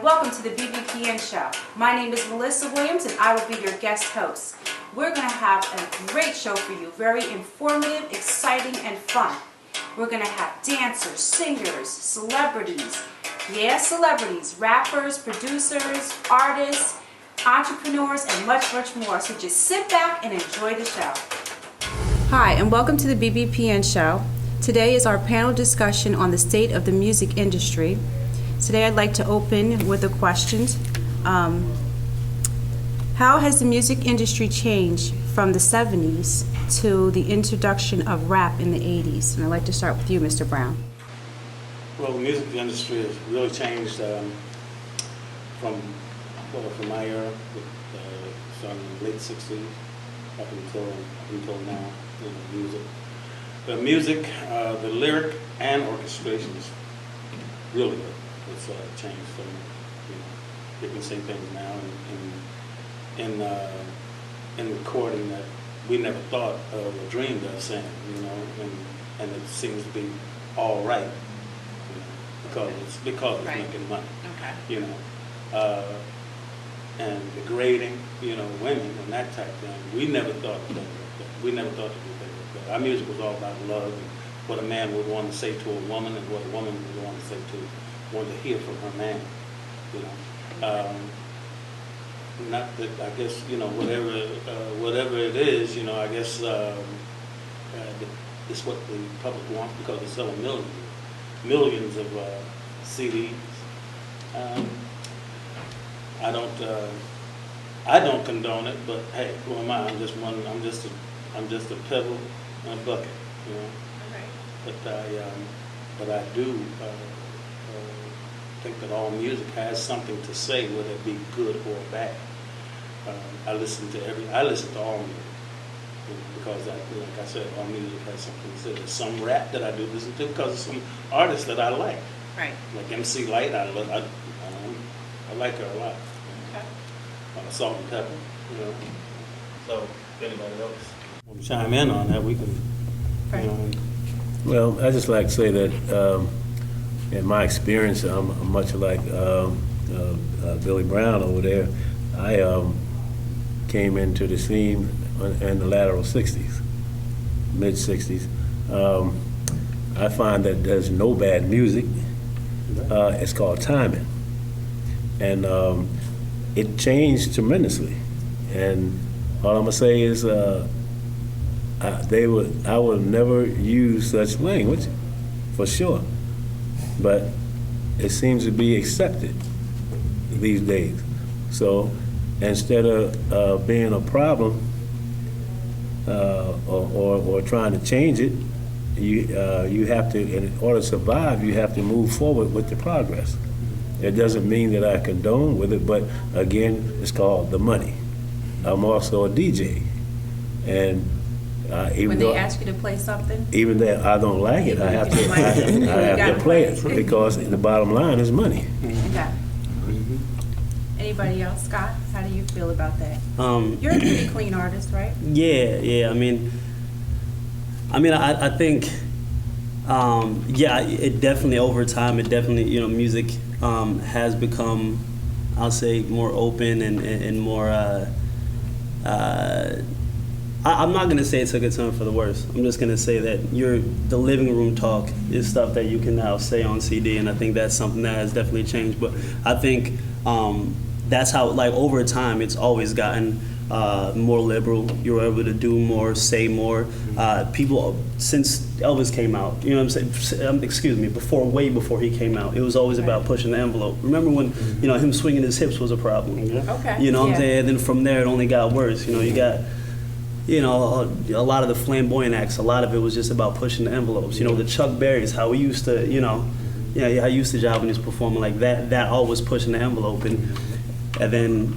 and welcome to the BBPN Show. My name is Melissa Williams, and I will be your guest host. We're going to have a great show for you, very informative, exciting, and fun. We're going to have dancers, singers, celebrities, celebrities, rappers, producers, artists, entrepreneurs, and much, much more. So just sit back and enjoy the show. Hi, and welcome to the BBPN Show. Today is our panel discussion on the state of the music industry. Today I'd like to open with a question. How has the music industry changed from the 70s to the introduction of rap in the 80s? And I'd like to start with you, Mr. Brown. Well, the music industry has really changed from my era, starting in the late 60s up until now, music. The music, the lyric and orchestrations really good. It's changed from, you can sing things now in recording that we never thought of or dreamed of saying, and it seems to be all right, because it's right. Making money, and degrading, women and that type of thing. We never thought of things like that. We never thought of anything like that. Our music was all about love and what a man would want to say to a woman and what a woman would want to hear from her man, not that, I guess, whatever it is, I guess it's what the public wants because they're selling millions of CDs. I don't condone it, but hey, who am I? I'm just a pebble in a bucket, Okay. But I do think that all music has something to say, whether it be good or bad. I listen to all music because, like I said, all music has something to say. There's some rap that I do listen to because of some artists that I like. Right. Like MC Light, I like her a lot. Okay. Salt and Pepper, So, if anybody else want to chime in on that, we can. Right. Well, I just like to say that in my experience, I'm much like Billy Brown over there. I came into the scene in the lateral 60s, mid 60s. I find that there's no bad music. It's called timing, and it changed tremendously. And all I'm gonna say is, I would never use such language, for sure. But it seems to be accepted these days. So instead of being a problem or trying to change it, you have to, in order to survive, you have to move forward with the progress. It doesn't mean that I condone with it, but again, it's called the money. I'm also a DJ, and even when they ask you to play something, even that I don't like it, I have to play it because the bottom line is money. Okay. Anybody else, Scott? How do you feel about that? You're a pretty clean artist, right? Yeah. I mean, I think, it definitely over time, music has become, I'll say, more open and more. I'm not going to say it took a turn for the worse. I'm just going to say that the living room talk is stuff that you can now say on CD, and I think that's something that has definitely changed. But I think that's how, over time, it's always gotten more liberal. You're able to do more, say more. People, since Elvis came out, way before he came out, it was always about pushing the envelope. Remember when, him swinging his hips was a problem? Okay. You know what I'm saying? Then from there, it only got worse. You got... a lot of the flamboyant acts, a lot of it was just about pushing the envelopes. The Chuck Berrys, how we used to, I used to job when he was performing like that. That all was pushing the envelope, and then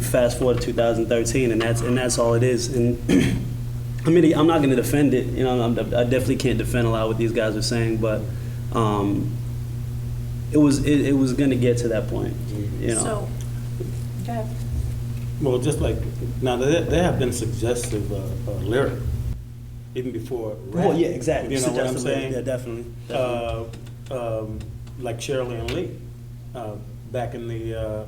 fast forward to 2013, and that's all it is. And I mean, I'm not going to defend it. I definitely can't defend a lot of what these guys are saying, but it was going to get to that point. So, Jeff. Well, just like now, there have been suggestive lyric even before rap. Well, yeah, exactly. You know what I'm saying? Yeah, definitely. Like Shirley and Lee. back in the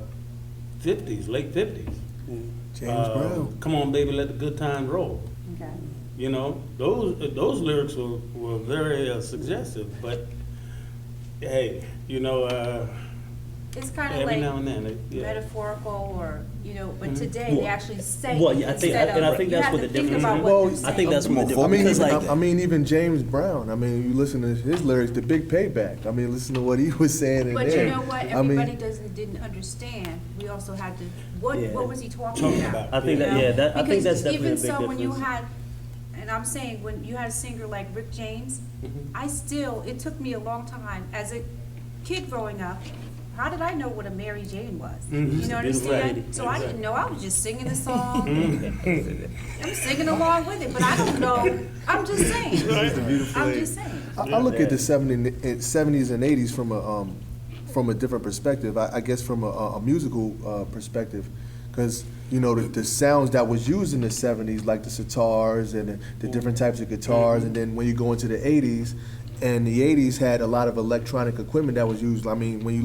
50s, late 50s. James Brown. Come on, baby, let the good time roll. Okay. You know, those lyrics were very suggestive, but hey, you know, It's kind of every like now and then, yeah. metaphorical, or but today Well, they actually say well, it yeah, I think- instead and I of, think you that's have what to the think difference about is. what Well, they're I saying. I think that's what the I mean, difference is. even, Like, I mean, even James Brown. I mean, you listen to his lyrics, the big payback. I mean, listen to what he was saying in But there. you know what? I mean, Everybody didn't understand. We also had to. What Yeah. was he talking Talking about? about, I think you that know? yeah, that I think Because that's definitely a even big so, when you difference. had, and I'm saying when you had a singer like Rick James, Mhm. it took me a long time as a kid growing up. How did I know what a Mary Jane was? Mhm. You know, Beautiful understand? lady. So I didn't know. I was just singing the song. Mm-hmm. I'm singing along with it, but I don't know. I'm just saying. I'm just saying. I look at the 70s and 80s from a different perspective. I guess from a musical perspective, because you know the sounds that was used in the 70s, like the sitars and the different types of guitars, and then when you go into the 80s. And the 80s had a lot of electronic equipment that was used. I mean, when you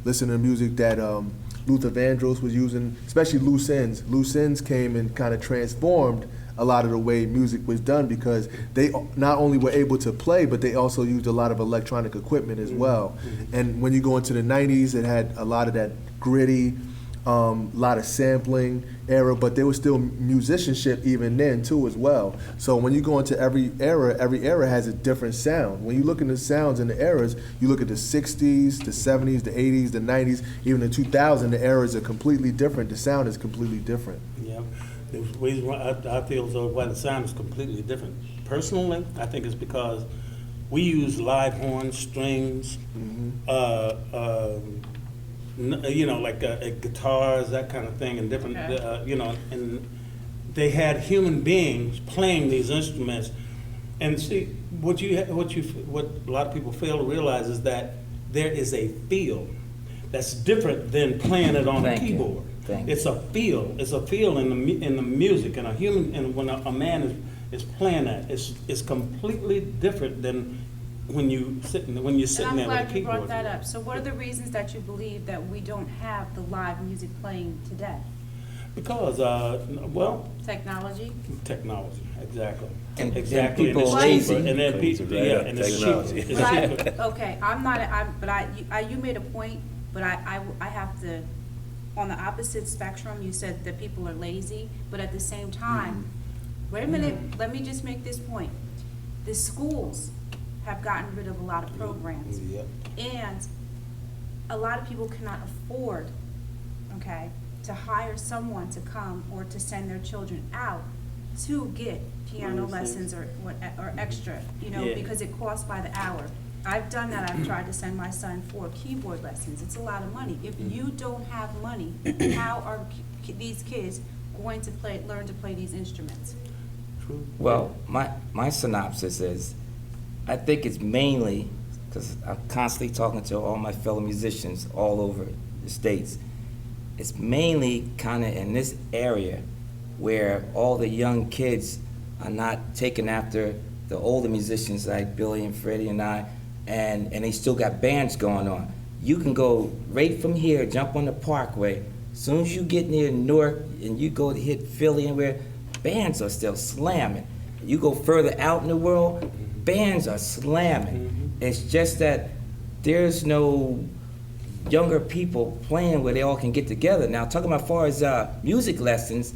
listen to music that Luther Vandross was using, especially loose ends. Loose ends came and kind of transformed a lot of the way music was done, because they not only were able to play, but they also used a lot of electronic equipment as well. And when you go into the 90s, it had a lot of that gritty, lot of sampling era, but there was still musicianship even then too as well. So when you go into every era has a different sound. When you look at the sounds and the eras, you look at the 60s, the 70s, the 80s, the 90s, even the 2000s, the eras are completely different. The sound is completely different. Yeah, there's reason why I feel as though why the sound is completely different. Personally, I think it's because we use live horns, strings, you know, like guitars, that kind of thing, and different, Okay. you know, and they had human beings playing these instruments. And see, what a lot of people fail to realize is that there is a feel that's different than playing it on a Thank you. keyboard. Thank you. It's a feel. It's a feel in the music, and when a man is playing that, it's completely different than when you're sitting And there I'm with a glad you keyboard. brought that up. So what are the reasons that you believe that we don't have the live music playing today? Because, well, Technology? technology, exactly. And Exactly. people it's are lazy. cheaper, and then people, yeah, and it's Technology. cheaper. It's But cheaper. okay, you made a point, but I have to, on the opposite spectrum, you said that people are lazy, but at the same time, wait a minute, let me just make this point. The schools have gotten rid of a lot of programs. Yep. And a lot of people cannot afford, okay, to hire someone to come or to send their children out to get piano lessons or extra, you know, Yeah. because it costs by the hour. I've done that. I've tried to send my son for keyboard lessons. It's a lot of money. If you don't have money, how are these kids going to learn to play these instruments? True. Well, my synopsis is, I think it's mainly, because I'm constantly talking to all my fellow musicians all over the States, it's mainly kind of in this area where all the young kids are not taking after the older musicians like Billy and Freddie and I, and they still got bands going on. You can go right from here, jump on the Parkway. As soon as you get near Newark and you go to hit Philly and where, bands are still slamming. You go further out in the world, bands are slamming. It's just that there's no younger people playing where they all can get together. Now, talking about as far as music lessons,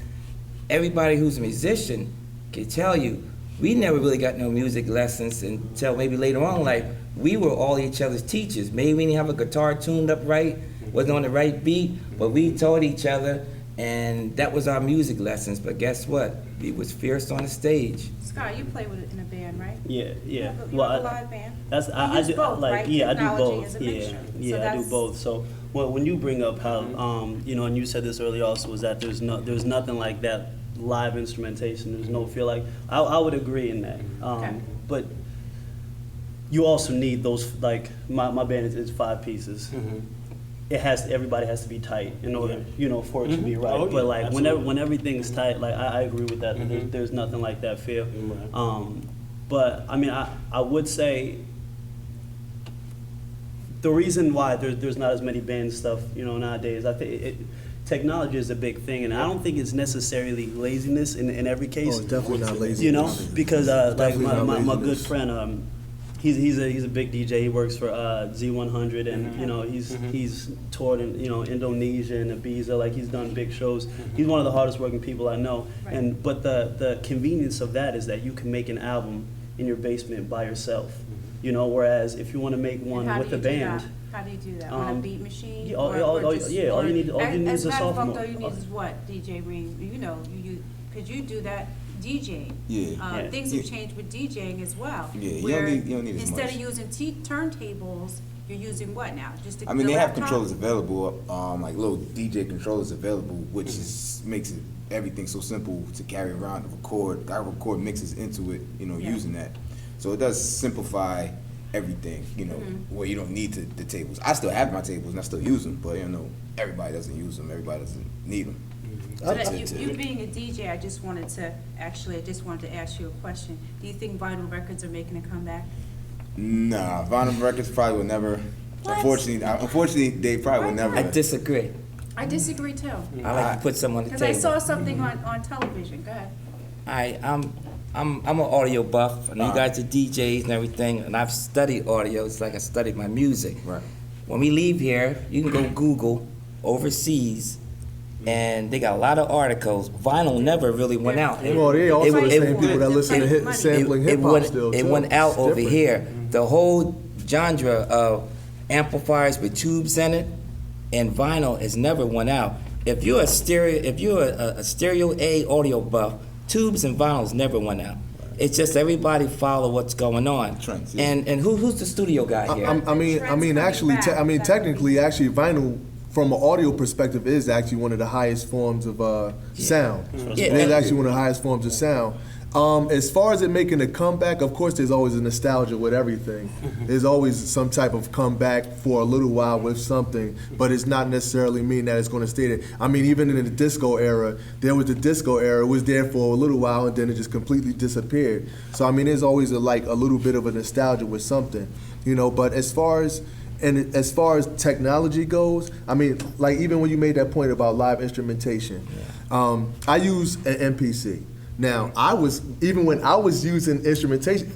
everybody who's a musician can tell you, we never really got no music lessons until maybe later on in life. We were all each other's teachers. Maybe we didn't have a guitar tuned up right, wasn't on the right beat, but we taught each other, and that was our music lessons. But guess what? We was fierce on the stage. Scott, you play with it in a band, right? Yeah, yeah. You have a live band? That's You I use do both, like right? yeah, I do Technology both. is a Yeah, mixture. So yeah, I do that's- both. So when you bring up how you know, and you said this earlier also, was that there's nothing like that live instrumentation. There's no feel like I would agree in that. Okay. But you also need those, like my band is 5 pieces. Everybody has to be tight in order, you know, for it to be right. Oh, yeah, But like absolutely. when everything's tight, like I agree with that. There's nothing like that feel. Right. But I mean, I would say the reason why there's not as many band stuff, nowadays, I think technology is a big thing, and I don't think it's necessarily laziness in every case. Oh, it's definitely not lazy. Because like Definitely not my good laziness. friend, he's a big DJ. He works for Z100, and he's toured in Indonesia and Ibiza. Like, he's done big shows. He's one of the hardest working people I know. Right. But the convenience of that is that you can make an album in your basement by yourself. Whereas if you want to make one How with do a you do band. that? How do you do that? On a beat machine? Yeah, all you need is a As a matter of fact, sophomore. all you need is what, DJ Reem? Could you do that DJing? Yeah. Things have changed with DJing as well. Yeah, you where don't need as instead much. of using turntables, you're using what now? Just I mean, the they have laptop? controllers available, like little DJ controllers available, which is makes it everything so simple to carry around to record. I record mixes into it, Yeah. using that. So it does simplify everything, where you don't need the tables. I still have my tables and I still use them, but everybody doesn't use them. Everybody doesn't need them. So that you being a DJ, I just wanted to ask you a question. Do you think vinyl records are making a comeback? Nah, vinyl records probably will never. What? Unfortunately, they probably will never. I disagree. I disagree too. I like to put some on the Because I table. saw something on television. Go ahead. I'm an audio buff, and you Uh-huh. guys are DJs and everything, and I've studied audio. It's like I studied my music. Right. When we leave here, you can go Google overseas, and they got a lot of articles. Vinyl never really went out. Well, they also the it- same people that listen to it- sampling it hip hop went, still. it too. went out It's over different. here. The whole genre of amplifiers with tubes in it and vinyl has never went out. If you're a stereo A audio buff, tubes and vinyls never went out. It's just everybody follow what's going on. Trends, yeah. And who's the studio guy here? Technically, actually, vinyl from an audio perspective is actually one of the highest forms of sound. Yeah. It is actually one of the highest forms of sound. As far as it making a comeback, of course, there's always a nostalgia with everything. There's always some type of comeback for a little while with something, but it's not necessarily mean that it's going to stay there. I mean, even in the disco era, there was the disco era. It was there for a little while, and then it just completely disappeared. So, I mean, there's always a little bit of a nostalgia with something, But as far as technology goes, I mean, like even when you made that point about live instrumentation, I use an MPC. Now, when I was using instrumentation,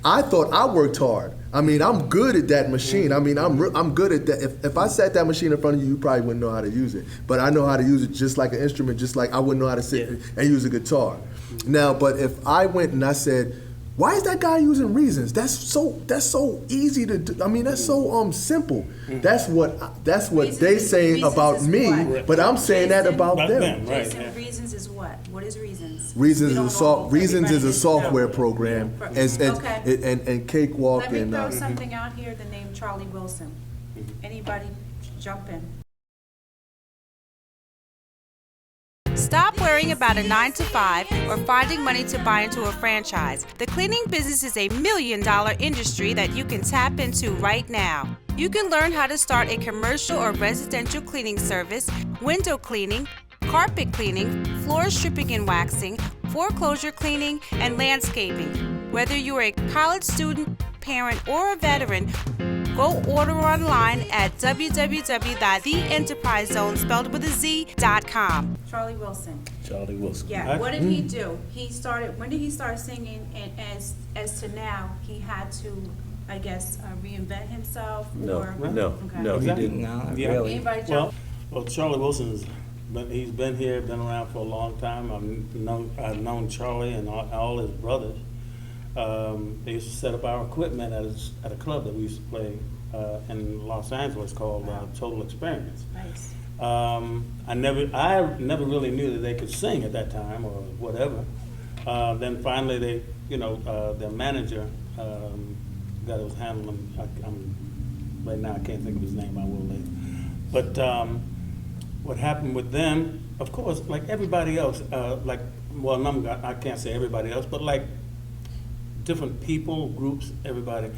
I thought I worked hard. I mean, I'm good at that machine. I mean, I'm good at that. If I sat that machine in front of you, you probably wouldn't know how to use it. But I know how to use it just like an instrument, just like I wouldn't know how to sit and use a guitar. Now, but if I went and I said, why is that guy using Reasons? That's so easy to do. I mean, that's so simple. That's what they saying Reasons about is me, what? but I'm saying that about About them. them, right. Jason, yeah. Reasons is what? What is Reasons? Reasons We is don't know. Reasons is Everybody a needs to know. software program, and Cakewalk Let me and throw something out here, the name Charlie Wilson. Anybody jump in? Stop worrying about a 9-to-5 or finding money to buy into a franchise. The cleaning business is a $1 million industry that you can tap into right now. You can learn how to start a commercial or residential cleaning service, window cleaning, carpet cleaning, floor stripping and waxing, foreclosure cleaning, and landscaping. Whether you're a college student, parent, or a veteran, go order online at www.theenterprisezone.com. Charlie Wilson. Charlie Wilson. Yeah, what did he do? When did he start singing, and as to now, he had to, I guess, reinvent himself? No, or? no, Okay. no, he didn't. No, not Yeah. really. Anybody jump? Well, Charlie Wilson's he's been here, been around for a long time. I've known Charlie and all his brothers. They used to set up our equipment at a club that we used to play in Los Angeles called Total Experience. Nice. I never really knew that they could sing at that time or whatever. Then finally, their manager, that was handling. Right now I can't think of his name. I will later. But what happened with them? Of course, like everybody else, I can't say everybody else, but like different people, groups, everybody,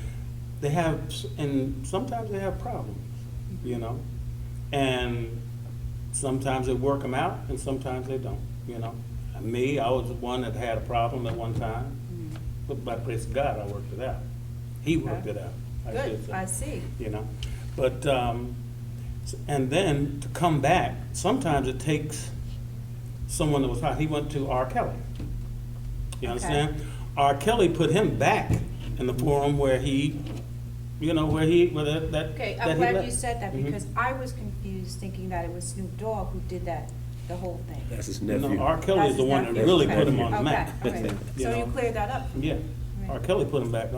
they have, and sometimes they have problems, and sometimes they work them out, and sometimes they don't, And me, I was one that had a problem at one time, but by the grace of God, I worked it out. He worked it out. I Good, should say, I see. But, and then to come back, sometimes it takes someone that was hot. He went to R. Kelly. You understand? R. Kelly put him back in the forum where he, where that. Okay, that I'm he glad left. you said that Mhm. because I was confused thinking that it was Snoop Dogg who did that, the whole thing. That's his No, nephew. R. Kelly That's is the his one that nephew. really Okay. put him on the Okay, map. all right. So you cleared that up. Yeah, Right. R. Kelly put him back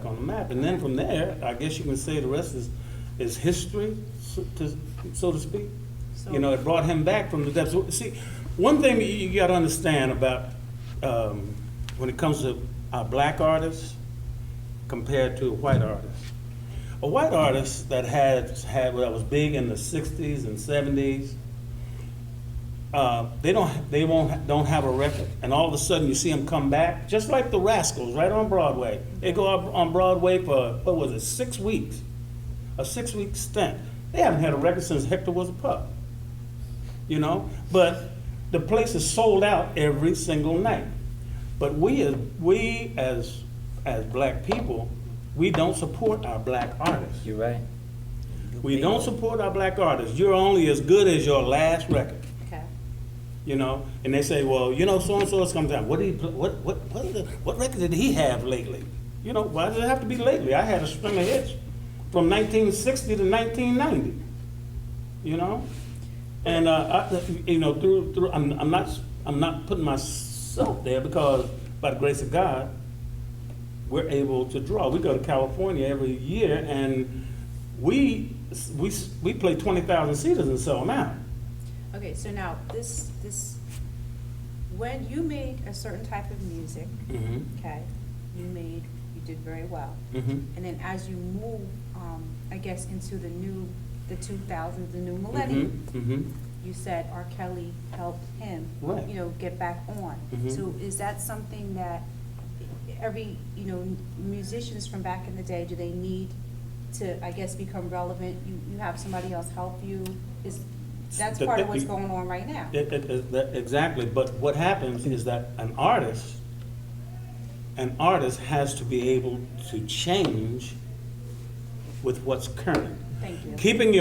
on the map, and then from there, I guess you can say the rest is history, so to speak. So- It brought him back from the depths. See, one thing you got to understand about when it comes to black artists compared to a white artist. A white artist that was big in the '60s and '70s. They don't have a record, and all of a sudden you see them come back, just like the Rascals, right on Broadway. They go up on Broadway for, 6 weeks? A 6-week stint. They haven't had a record since Hector was a pup. But the place is sold out every single night. But we as black people, we don't support our black artists. You're right. We don't support our black artists. You're only as good as your last record. Okay. And they say, well, so-and-so is coming down. What record did he have lately? Why does it have to be lately? I had a string of hits from 1960 to 1990. And I'm not putting myself there because by the grace of God, we're able to draw. We go to California every year, and we play 20,000 seaters and sell them out. Okay, so now this when you made a certain type of music, Mm-hmm. okay, you did very well. Mm-hmm. And then as you move, I guess into the 2000s, the new millennium, Mm-hmm. you said R. Kelly helped him, Right. get back on. Mhm. So is that something that every, musicians from back in the day, do they need to, I guess, become relevant? You have somebody else help you? That's part of what's going on right now. Exactly, but what happens is that an artist has to be able to change with what's current. Thank you. Keeping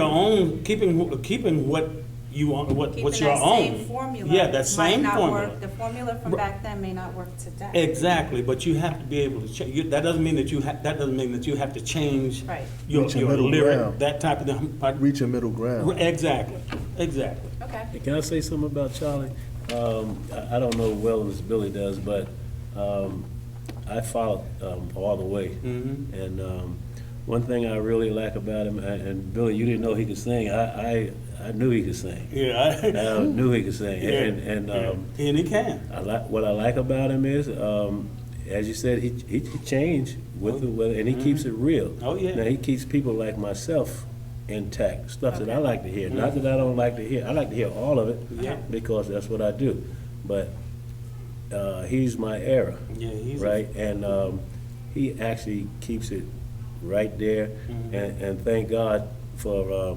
what you want, what's your Keeping that own. same formula. Yeah, that same might not formula. work. The formula from back then may not work today. Exactly, but you have to be able to change. That doesn't mean that you have to change Right. your Reach a middle lyric, ground. that type of thing. Reach a middle ground. Exactly. Okay. Hey, can I say something about Charlie? I don't know well as Billy does, but I followed all the way. Mhm. And one thing I really like about him, and Billy, you didn't know he could sing. I knew he could sing. Yeah. I knew he could sing. Yeah. And And he can. what I like about him is, as you said, he changed with the weather, and he keeps it real. Oh, yeah. Now he keeps people like myself intact, stuff that I like to hear. Not that I don't like to hear. I like to hear all of it Yeah. because that's what I do. But he's my era, Yeah, he's right? And he actually keeps it right there. And thank God for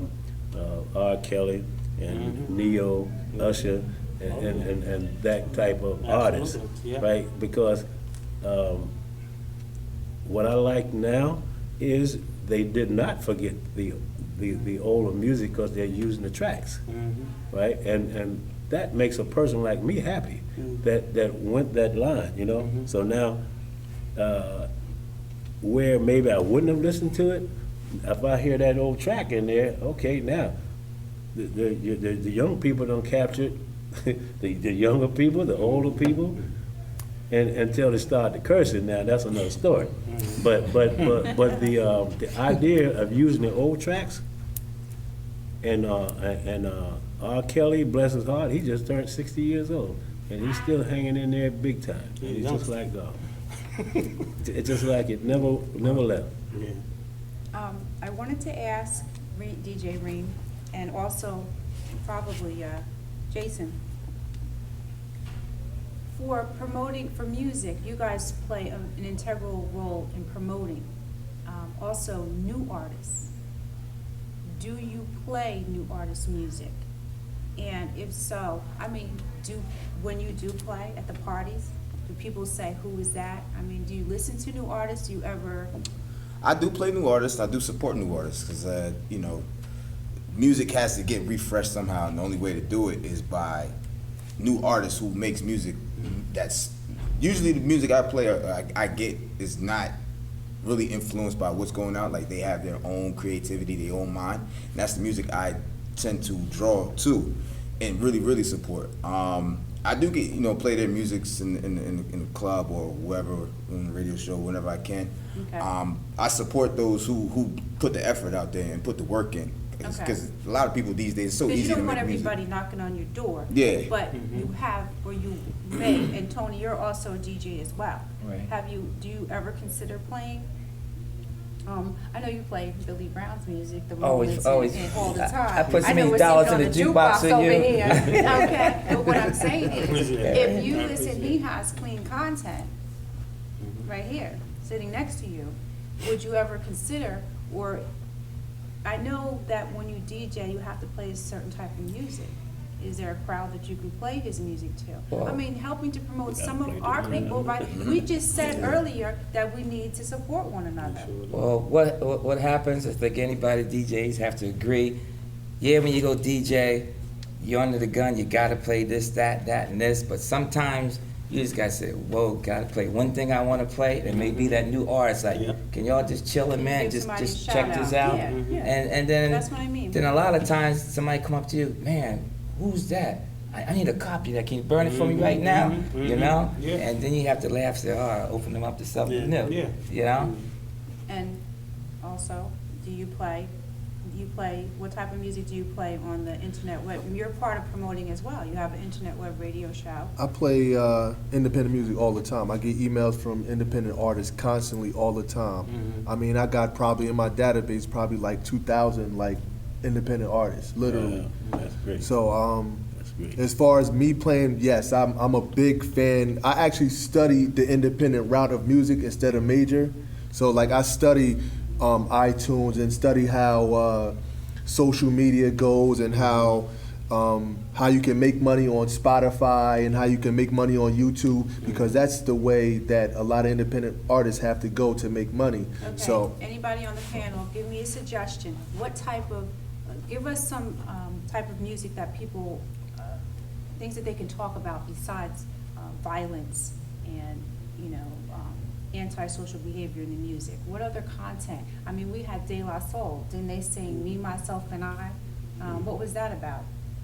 R. Kelly and Neo, Usher, and that type of artist, Absolutely, yeah. right? Because what I like now is they did not forget the older music because they're using the tracks, right? And that makes a person like me happy that went that line, So now, where maybe I wouldn't have listened to it, if I hear that old track in there, okay, now the young people don't capture it, the younger people, the older people, and until they start to cursing. Now that's another story. But the idea of using the old tracks and R. Kelly, bless his heart, he just turned 60 years old and he's still hanging in there big time. He's just like it's just like it never left. Yeah. I wanted to ask DJ Reem and also probably Jason, for music, you guys play an integral role in promoting also new artists. Do you play new artist music? And if so, when you do play at the parties, do people say, who is that? Do you listen to new artists? Do you ever I do play new artists. I do support new artists because you know, music has to get refreshed somehow, and the only way to do it is by new artists who makes music that's usually the music I play or I get is not really influenced by what's going on. Like they have their own creativity, their own mind. And that's the music I tend to draw to and really support. I do get, you know, play their musics in the club or wherever, in the radio show, whenever I can. Okay. I support those who put the effort out there and put the work in. Because a lot of people these days, it's so Because easy you to don't make want music. everybody knocking on your door. Yeah. But you have, or you may, and Tony, you're also a DJ as well. Right. Do you ever consider playing? I know you play Billy Brown's music, the Always, moments always. and all the time. I put so know many it's dollars even in on the jukebox for over you. here. Okay, but what I'm saying is, Appreciate it. if you I listen, appreciate he it. has clean content right here, sitting next to you. Would you ever consider, or, I know that when you DJ, you have to play a certain type of music. Is there a crowd that you can play his music to? Well- I mean, helping to promote gotta some play of our to people, right? We just said earlier that we need to support one another. Well, what happens, I think anybody DJs have to agree, yeah, when you go DJ, you're under the gun, you gotta play this, that, and this, but sometimes you just gotta say, whoa, gotta play one thing I wanna play, it may be that new artist, like, Yeah. can y'all just chill and man, Give just somebody a check shout this out. out? Yeah, yeah. And then, That's what I mean. then a lot of times, somebody come up to you, man, who's that? I need a copy of that, can you burn it for me right now? You know? Yeah. And then you have to laugh, say, oh, open them up to something Yeah, new, yeah. you know? And also, what type of music do you play on the internet web? You're part of promoting as well. You have an internet web radio show. I play independent music all the time. I get emails from independent artists constantly all the time. I mean, I got probably in my database probably like 2,000 like independent artists, literally. That's great. So That's great. as far as me playing, yes, I'm a big fan. I actually study the independent route of music instead of major. So like I study iTunes and study how social media goes and how you can make money on Spotify and how you can make money on YouTube, because that's the way that a lot of independent artists have to go to make money. Okay, So anybody on the panel, give me a suggestion. What type of, give us some type of music that people, things that they can talk about besides violence and, you know, antisocial behavior in the music. What other content? I mean, we had De La Soul. Didn't they sing Me, Myself, and I? What was that about?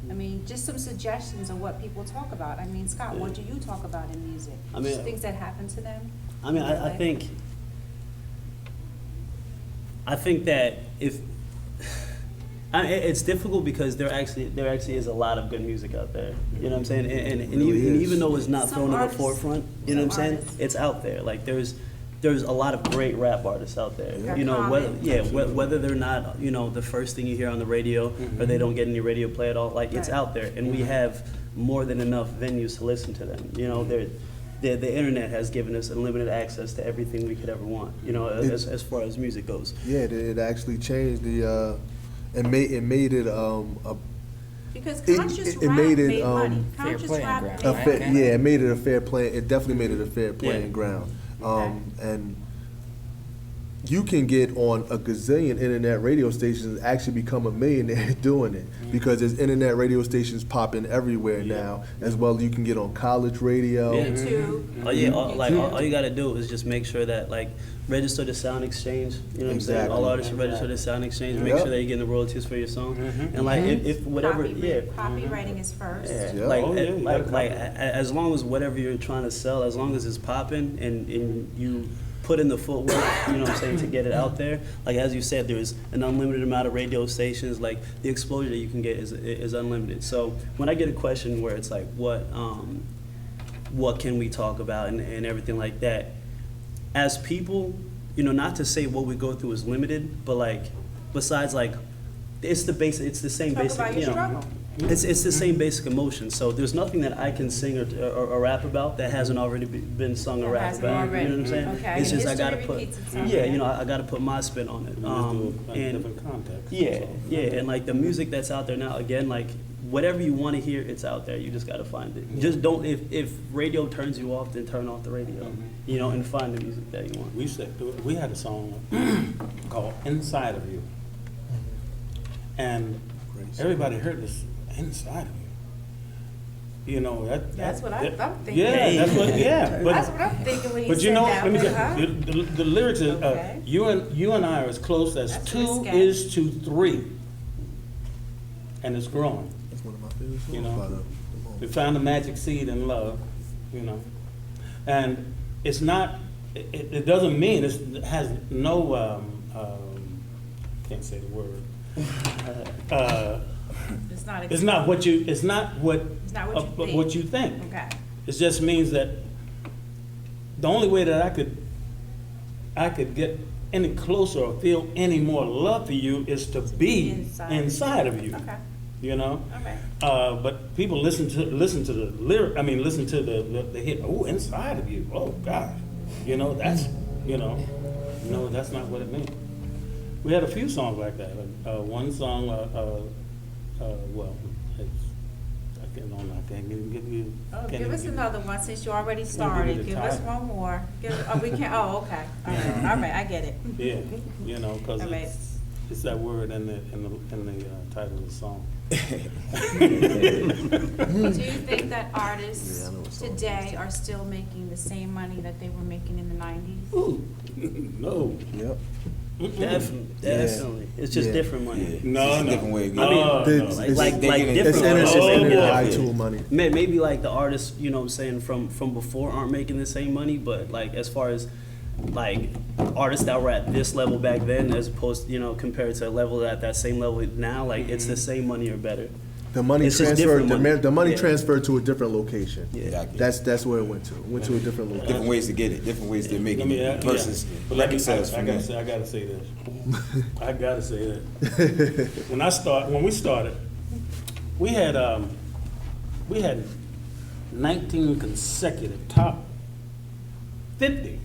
I mean, just some suggestions of what people talk about. I mean, Scott, what do you talk about in music? I mean, Just things that happen to them? I mean, I think that if it's difficult because there actually is a lot of good music out there. You know what I'm saying? And really even, is. even though it's not Some thrown to the artists- forefront, you know what I'm some saying? artists. It's out there. Like there's a lot of great rap artists out there. Yeah. You know, whether Common. whether they're not, you know, the first thing you hear on the radio or they don't get any radio play at all, like it's Right. out there, and we have more than enough venues to listen to them. You know, the internet has given us unlimited access to everything we could ever want. You know, as far as music goes. yeah, it actually changed the it made it Because It- conscious it rap made made, it, money. fair Conscious playing rap ground, made a right? fair, money. yeah, it made it a fair play. It definitely made it a fair playing Yeah. ground. Okay. And you can get on a gazillion internet radio stations and actually become a millionaire doing it, because there's internet radio stations popping everywhere now. As well, you can get on college radio. Yeah. YouTube. All you gotta do is just make sure that like register the sound exchange. You know what I'm saying? Exactly. All artists register the sound exchange. Make Yep. sure that you're getting the royalties for your song. And like if whatever, Copywriting is first. Yeah, Yeah. like, Oh, yeah, you gotta as long as whatever you're trying to sell, as long as it's popping and you put in the footwork, you know what I'm saying, to get it out there. Like as you said, there's an unlimited amount of radio stations. Like the exposure that you can get is unlimited. So when I get a question where it's like, what can we talk about and everything like that, as people, you know, not to say what we go through is limited, but like besides like it's the same Talk basic, about your you know. struggle. It's the same basic emotion. So there's nothing that I can sing or rap about that hasn't already been sung or That rapped hasn't about. already. You know what I'm saying? Okay. It's just I History gotta put, repeats itself, yeah, yeah. you know, I gotta put my spin on it. Just do it in And different context. yeah, So, yeah, and like the music that's out there now, again, like whatever you want to hear, it's out there. You just got to find it. Just don't, if radio turns you off, then turn off the radio, you know, and find the music that you want. We had a song called Inside of You. And everybody heard this, Inside of You. You know, That's what I'm thinking. Yeah, that's what, yeah. That's what I'm thinking when you But said you know, that. let me huh? tell you, the lyrics is, Okay. you and I are as close as That's 2 risque. is to 3. And it's growing. That's one of my favorite songs You know, by the we found the magic seed in love, you know. And it's not, it doesn't mean, it has no, can't say the word. It's not It's not what what you think. think. Okay. It just means that the only way that I could get any closer or feel any more love for you is to be inside of you. Okay. You know? Okay. But people listen to the lyric, listen to the hit, oh, inside of you, oh gosh. You know, that's, you know, no, that's not what it means. We had a few songs like that. One song, well, I can't even give you. Oh, can't give us even another one since you already you started. the Give us title. one more. We can. Oh, okay. All right. All right. I get it. Yeah, you know, because All right. it's that word in the title of the song. Do you think that artists today are still making the same money that they were making in the 90s? Ooh, no. Yep. Definitely. It's just Yeah. different money. No, It's a no. different way of No, getting no. It's- Like It's different innocent, Oh, it's boy. high tool money. Maybe like the artists, you know what I'm saying, from before aren't making the same money, but like as far as like artists that were at this level back then as opposed, you know, compared to a level at that same level now, like it's the same money or better. The money It's just transferred. different money. The money Yeah. transferred to a different location. Yeah. Exactly. That's where it went to. It went to a different location. Different ways to get it, different ways to make Let me, it versus but let me- record sales I from gotta there. say, I gotta say this. I gotta say that. When we started, we had 19 consecutive top 50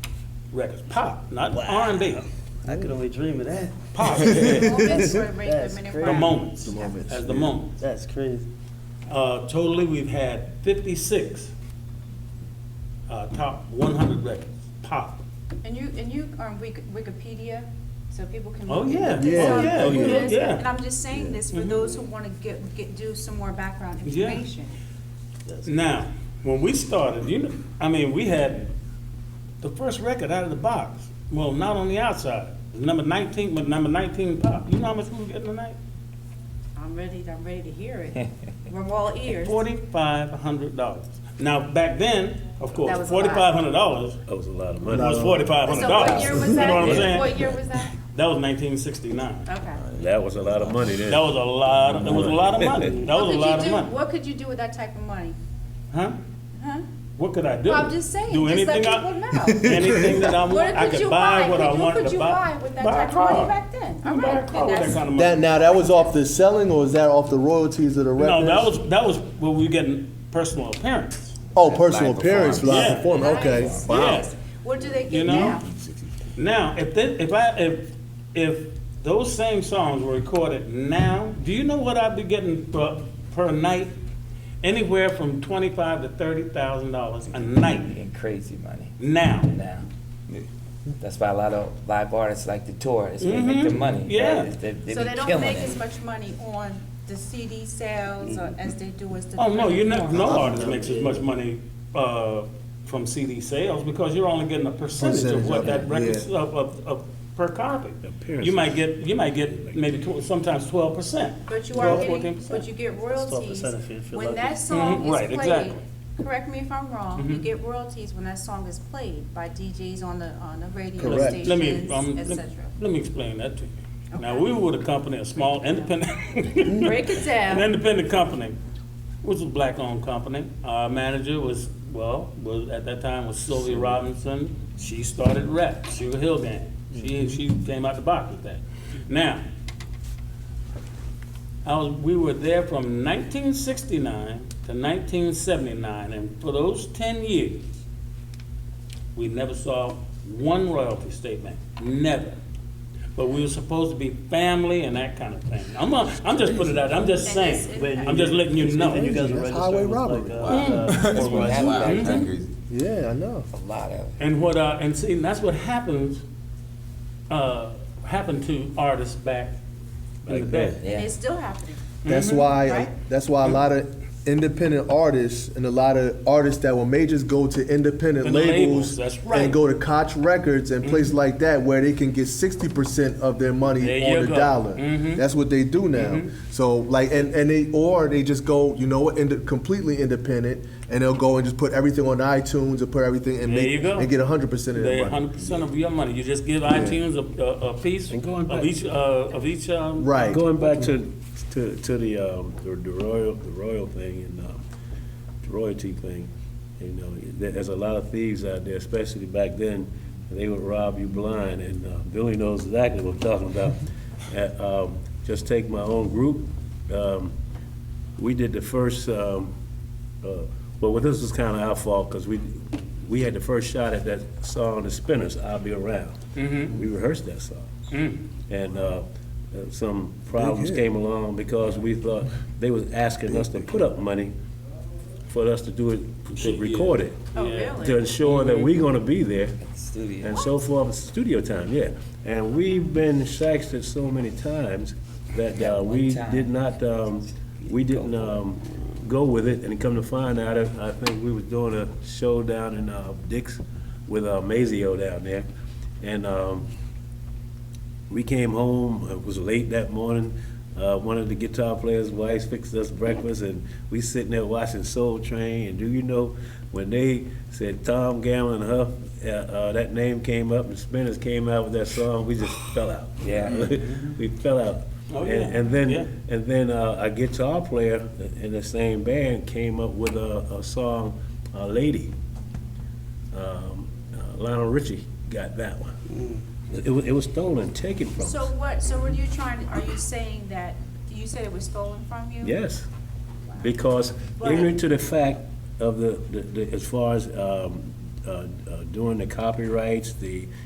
records, pop, not R&B, I could only dream of that. pop. Moments were rated That's minute crazy. The round. moments, The moments, as the yeah. moments. That's crazy. Totally, we've had 56 top 100 records, pop. And you on Wikipedia, so people can. Oh, look yeah. at Yeah. some Oh, yeah. of this. Yeah. And I'm just saying this for those who want to do some more background Yeah. information. Now, when we started, we had the first record out of the box. Well, not on the outside. It was number 19, but number 19 pop. You know how much we were getting tonight? I'm ready to hear it. We're all ears. $4,500. Now, back then, of course, That was a lot. $4,500 That was a lot of money. was $4,500. So what year was You that? know what I'm saying? What year was that? That was 1969. Okay. That was a lot of money then. That was a lot of money. That was a lot of money. What could you do with that type of money? Huh? Huh? What could I do? Well, I'm just saying, Do just let anything people know. anything that I want. What I could could you buy buy? what I What wanted could to you buy with that Buy a type of car. money back then? You can All buy a right, car then with that that's- kind of money. That was off the selling, or was that off the royalties of the records? No, that was when we were getting personal appearance. Oh, personal Live appearance, performance. live Yeah. performance. Okay. Nice. Wow. Yeah. What do they You get know? now? Now, if those same songs were recorded now, do you know what I'd be getting per night? Anywhere from $25,000 to $30,000 a night. Getting crazy money Now. now. That's why a lot of live artists like to tour. It's where they make their money. Yeah. They So be they don't killing make it. as much money on the CD sales as they do as the. Oh, no, no Oh, artist makes as much money from CD sales because you're only getting a percentage Percentage of what of that it, record yeah. of per copy. Appearances. You might get maybe sometimes 12%. But you are 12, getting, 14%. but you get royalties 12% if you're when lucky. that song Mhm, is right, played. exactly. Correct me if I'm wrong, you get royalties when that song is played by DJs on the radio Correct. stations, Let me, etc. let me explain that to you. Now, Okay. we were with a company, a small independent, Break it an down. independent company, which was a black-owned company. Our manager was at that time was Sylvia Robinson. She started rap, Sugar Hill Gang. She came out the box with that. Now, we were there from 1969 to 1979, and for those 10 years, we never saw one royalty statement. Never. but we were supposed to be family and that kind of thing. I'm just putting it out, I'm just saying, I'm just letting you know. And you guys are That's registered highway with, robbery. That's what happened. Yeah, I know. A lot of it. And and see, and that's what happened to artists back in the day. And it's still happening. That's why, Right. that's why a lot of independent artists and a lot of artists that were majors go to independent And the labels, labels that's right. and go to Koch Records and places like that where they can get 60% of their money There on you the go. dollar. That's what they do now. So like, and they just go, you know, completely independent, and they'll go and just put everything on iTunes and put everything and There make you go. and get 100% of They their money. 100% of your money. You just give iTunes a piece And going of back- each. Right. Going back to the royal thing and the royalty thing, you know, there's a lot of thieves out there, especially back then. They would rob you blind, and Billy knows exactly what I'm talking about. Just take my own group. We did the first. Well, this was kind of our fault because we had the first shot at that song, The Spinners, "I'll Be Around." We rehearsed that song, and some problems came along because we thought they was asking us to put up money for us to do it, to record it, Oh, Yeah. really? to ensure that we're gonna be there, Studio. and so forth, studio time, yeah. And we've been shaxed so many times that we did not, we didn't go with it, and come to find out, I think we was doing a show down in Dick's with Mazio down there, and we came home, it was late that morning. One of the guitar players' wives fixed us breakfast, and we sitting there watching Soul Train. And do you know when they said Tom Gamble and Huff, that name came up, and Spinners came out with that song, we just fell out. Yeah. We fell out. Oh, yeah. And then Yeah. a guitar player in the same band came up with a song, "Lady." Lionel Richie got that one. It was stolen, taken from us. So what are you are you saying that, you said it was stolen from you? Yes, because But- ignorant to the fact of the as far as doing the copyrights,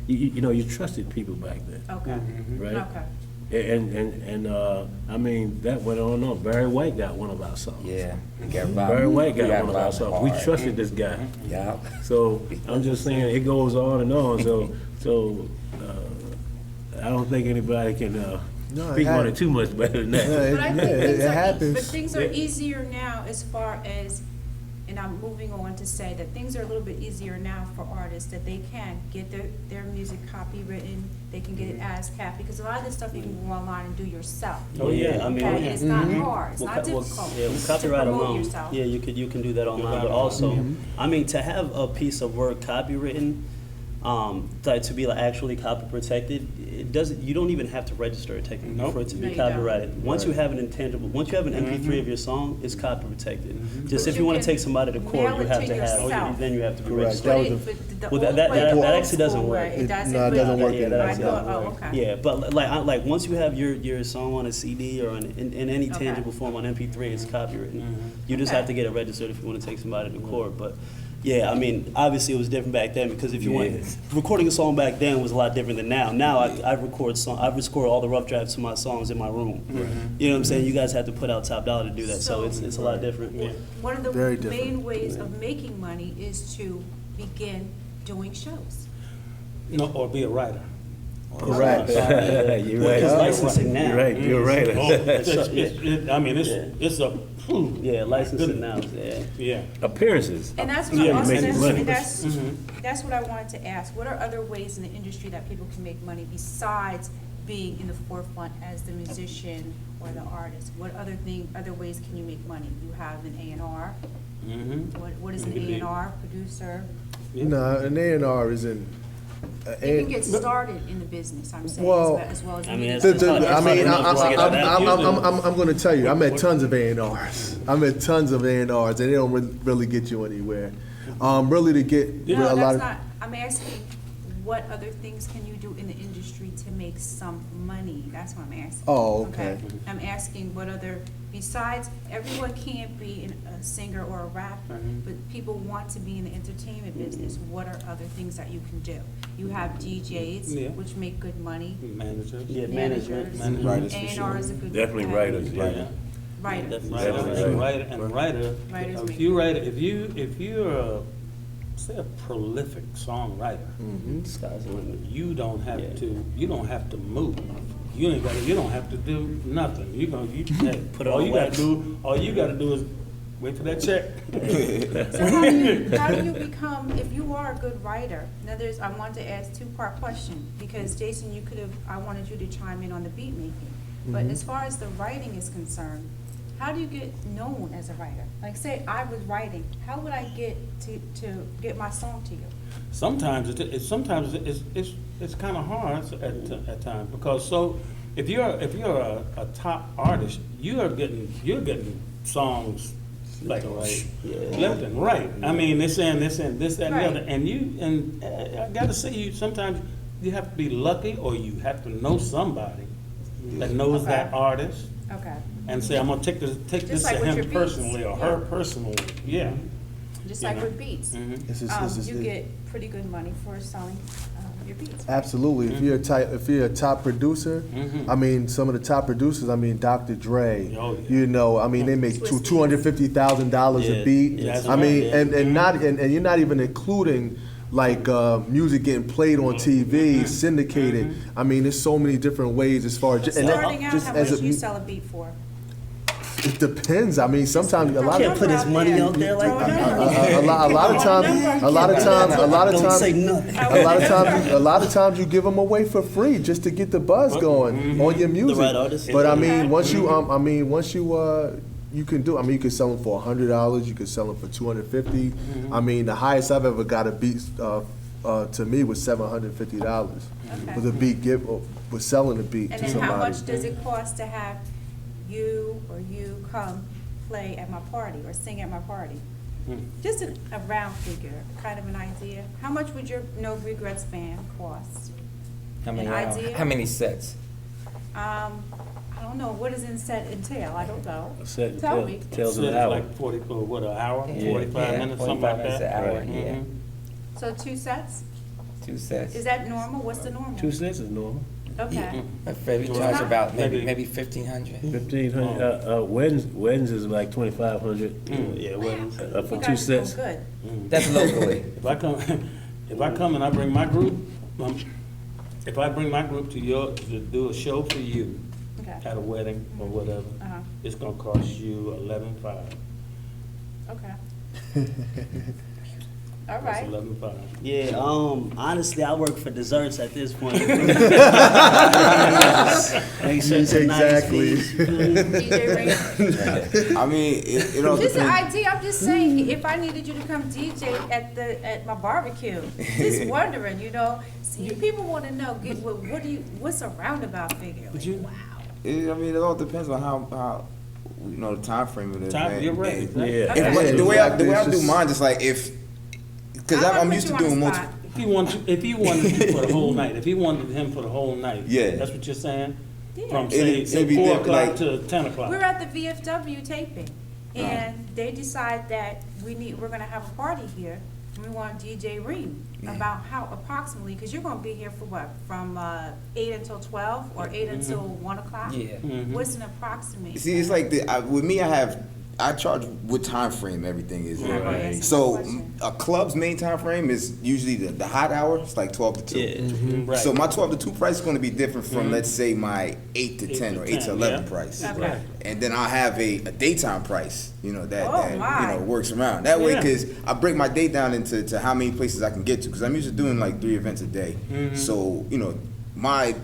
you know, you trusted people back then, Okay, right? okay. And I mean, that went on and on. Barry White got one of our songs. Yeah. You got robbed. Barry White You got one of our robbed songs. We hard. trusted this guy. Yeah. So I'm just saying, it goes on and on, so I don't think anybody can No, speak on it too much better than that. Yeah, But I think it but happens. things are easier now as far as, and I'm moving on to say that things are a little bit easier now for artists, that they can get their music copywritten, they can get it ASCAP, because a lot of this stuff you can go online and do yourself. Oh, yeah, I mean, Okay, it's not hard, it's Well, not well, difficult yeah, with to copyright promote alone, yourself. yeah, you can do that online, but also, I mean, to have a piece of work copywritten, to be like actually copy protected, you don't even have to register it technically Nope. for it to No, be you don't. copyrighted. Once you have an intangible, once you have an MP3 of your song, it's copy protected. Just if you want to take somebody to court, mail you it have to to have, yourself. then you have to be Correct. registered. That But was the Well, old that way, the old actually doesn't school work. way, it doesn't. No, it but- doesn't work Yeah, that anymore. I actually thought, doesn't oh, okay. Yeah, but like once you have your song on a CD or in any Okay. tangible form on MP3, it's copywritten. You just Okay. have to get it registered if you want to take somebody to court. But yeah, I mean, obviously it was different back then because if you want recording a song back then was a lot different than now. Now I record all the rough drafts of my songs in my room. You know what I'm saying? You guys have to put out top dollar to do that, so it's a lot different. One of the Very different. main ways of making money is to begin doing shows. No, or be a writer. Correct. You're right. It's licensing now. You're right, you're right. Oh, I mean, it's a, Yeah, licensing now. Yeah. yeah. Appearances. And that's what Yeah, I you also, make money. and that's what I wanted to ask. What are other ways in the industry that people can make money besides being in the forefront as the musician or the artist? What other ways can you make money? You have an A&R. What is an A&R, producer? No, an A&R isn't. You can get started in the business, I'm saying, Well, as well as. I mean, music. it's hard enough to get to that. I'm gonna tell you, I met tons of A&Rs. I met tons of A&Rs, and they don't really get you anywhere. Really to get No, a lot that's of. not, I'm asking, what other things can you do in the industry to make some money? That's what I'm asking. Oh, okay. I'm asking what other, besides, everyone can't be a singer or a rapper, but people want to be in the entertainment business. What are other things that you can do? You have DJs, Yeah. which make good money. Managers. Yeah, management. Writers for A&R sure. is a good. Definitely writers, yeah. Writers. Writer. Writers If make you write, if you're say a prolific songwriter, Sky's the limit. you don't have Yeah. to. You don't have to move. You ain't got. You don't have to do nothing. You hey, Put it all on you got wax. to do. All you got to do is wait for that check. So how do you become, if you are a good writer, now I wanted to ask two-part question, because Jason, I wanted you to chime in on the beat making. But as far as the writing is concerned, how do you get known as a writer? Like, say I was writing, how would I get to get my song to you? Sometimes it's kind of hard at times, because if you're a top artist, you're getting songs like left and right. I mean, they're saying this, that, and the Right. other, and I got to say, sometimes you have to be lucky, or you have to know somebody that knows Okay. that artist, Okay, and say, I'm gonna take this like to with your him beats. personally or her personally. Yeah. just You like know. with beats. Mhm. You get pretty good money for selling your beats. Absolutely. If you're a top producer, I mean, some of the top producers, I mean, Dr. Dre, Oh, yeah. you know, I mean, they make Swiss Beats. $250,000 Yeah, a beat. yeah, that's I mean, right, and you're not even including like music getting played on TV, syndicated. I mean, there's so many different ways as far as and that- Starting out, just how as much a you mu- sell a beat for? It depends. I mean, sometimes a lot Can't of put his money out there like that. a lot of times, Don't say nothing. a lot of times you give them away for free just to get the buzz going on your music. right artist. But I mean, once you you can do. I mean, you can sell them for $100. You can sell them for $250. I mean, the highest I've ever got a beat to me was $750. Okay. Was a beat was selling a beat And to then how somebody. much does it cost to have you come play at my party or sing at my party? Just a round figure, kind of an idea. How much would your No Regrets band cost? How many, An idea? how many sets? I don't know, what does set entail? I don't know. A set Tell me. tells So an it's hour. like 40, or what, an hour, Yeah, 45 minutes, something 45 like minutes, that. an hour, Right. yeah. Mhm. So 2 sets? 2 sets. Is that normal? What's the normal? 2 cents is normal. Okay. My favorite Right. charge about maybe Maybe- 1,500. 1,500. Weddings is like 2,500. Yeah, weddings. For You 2 guys are doing cents. good. That's locally. If I come, and I bring my group, if I bring my group to do a show for you Okay. at a wedding or whatever, Uh-huh. it's gonna cost you 11,500. Okay. All That's right. 11,500. Yeah, honestly, I work for desserts at this point. Ain't shit so nice, Exactly. please. You know what I mean? DJ Ray. I mean, it all Just an depends. idea, I'm just saying, if I needed you to come DJ at my barbecue, just wondering, you know, see, people want to know, what's a roundabout figure? Like, you- wow. I mean, it all depends on how you know the time frame it is. Time, man. you're right. And- exactly. Yeah. Okay. But the way I It's do just- mine, just like because I I'm wanna used put to you on doing the multiple. spot. If you wanted you for the whole night, if you wanted him for the whole night, Yeah. that's what you're saying? Yeah. From It'd say be 4 different, o'clock like- to 10 o'clock. We're at the VFW taping, and they decide that we're gonna have a party here, and we want DJ Reem, about how approximately, because you're gonna be here for what, from 8 until 12, or 8 until 1 o'clock? Yeah. What's an approximate? See, it's like with me, I charge what time frame everything is. Yeah, Right. that's a So question. a club's main time frame is usually the hot hour. It's like 12 to 2. Yeah. Right. So my 12 to 2 price is going to be different from let's say my 8 to 10 or 8 to 11 yeah. price. Okay. And then I'll have a daytime price, you know, that Oh, my. works around. That way, Yeah. because I break my day down into how many places I can get to, because I'm usually doing like 3 events a day. So, you know, my,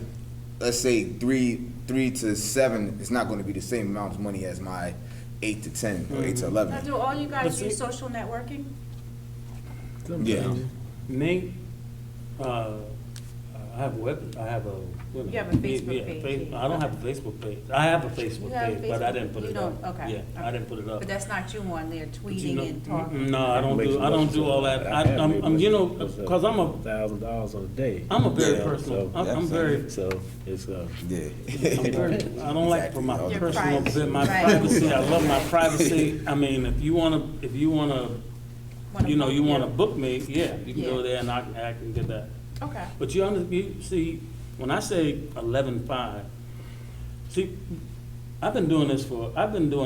let's say 3 to 7 is not going to be the same amount of money as my 8 to 10 or 8 to 11. Now, do all you guys But use see- social networking? Yeah. Me, I have a you know. You have a Facebook Yeah, page. I don't have a Facebook page. I have a Facebook You have a page, but I Facebook- didn't put you it up. don't- okay, Yeah, I okay. didn't put it up. But that's not you on there But you know- tweeting and talking. No, I don't do all that. I'm, you know, because I'm a, $1,000 a day. I'm a very Yeah, personal, so- I'm very, So it's, Yeah. I'm very, I don't like for my Exactly. Your personal, privacy, my right. privacy, I love my privacy. I mean, if you wanna, you know, you wanna book me, yeah, you can go Yeah. there and I can get that. Okay. But you see, when I say 11.5, see, I've been doing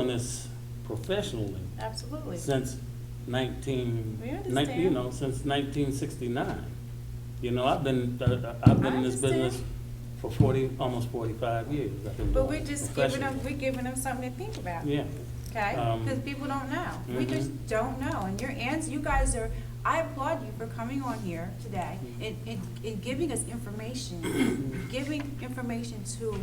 this professionally Absolutely. since We understand. you know, since 1969. You know, I've been in this business for almost 45 years. I've been But doing we're it just giving them, professionally. we're giving them something to think about. Yeah. Okay? Because people don't know. We just don't know. And you guys are, I applaud you for coming on here today and giving us information, giving information to